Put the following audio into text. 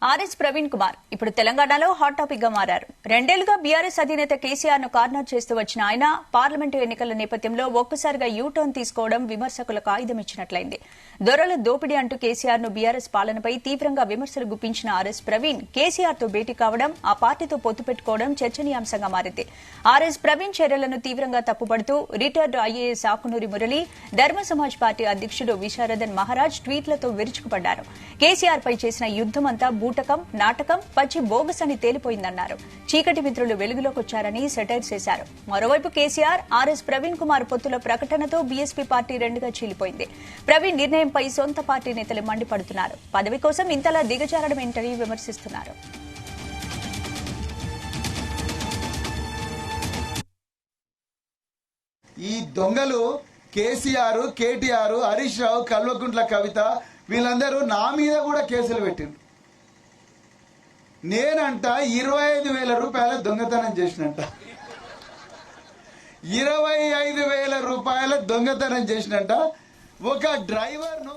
RS Praveen Kumar ఇప్పుడు తెలంగాణలో hot topic గా మారారు. రెండేళ్లుగా బీఆర్ఎస్ అధినేత కేసీఆర్ ను కార్నర్ చేస్తూ వచ్చిన ఆయన పార్లమెంటు ఎన్నికల నేపథ్యంలో ఒక్కసారిగా యూటర్న్ తీసుకోవడం విమర్శకులకు ఆయుధమిచ్చినట్లయింది. దొరల దోపిడీ అంటూ కేసీఆర్ ను బీఆర్ఎస్ పాలనపై తీవ్రంగా విమర్శలు గుప్పించిన ఆర్ఎస్ ప్రవీణ్ కేసీఆర్ తో భేటీ కావడం, ఆ పార్టీతో పొత్తు పెట్టుకోవడం చర్చనీయాంశంగా మారింది. ఆర్ఎస్ ప్రవీణ్ చర్యలను తీవ్రంగా తప్పుపడుతూ రిటైర్డ్ ఐఏఎస్ ఆకునూరి మురళి, ధర్మ సమాజ్ పార్టీ అధ్యకుడు విశారదన్ మహారాజ్ ట్వీట్లతో విరుచుకుపడ్డారు. కేసీఆర్ పై చేసిన యుద్దమంతా బూటకం, నాటకం, పచ్చి బోగస్ అని తేలిపోయిందన్నారు. చీకటి మిత్రులు వెలుగులోకొచ్చారని సెటైర్ చేశారు. మరోవైపు కేసీఆర్, ఆర్ఎస్ ప్రవీణ్ కుమార్ పొత్తుల ప్రకటనతో బీఎస్పీ పార్టీ రెండుగా చీలిపోయింది. ప్రవీణ్ నిర్ణయంపై సొంత పార్టీ నేతలు మండిపడుతున్నారు. పదవి కోసం ఇంతలా దిగజారడం ఏంటని విమర్శిస్తున్నారు. ఈ దొంగలు కేసీఆర్, కేటీఆర్, హరీష్ రావు, కల్వకుంట్ల కవిత వీళ్ళందరూ నా మీద కూడా కేసులు పెట్టిండ్రు. నేనంట 25,000 రూపాయల దొంగతనం చేసినంట. 25,000 రూపాయల దొంగతనం చేసినంట. ఒక డ్రైవర్ను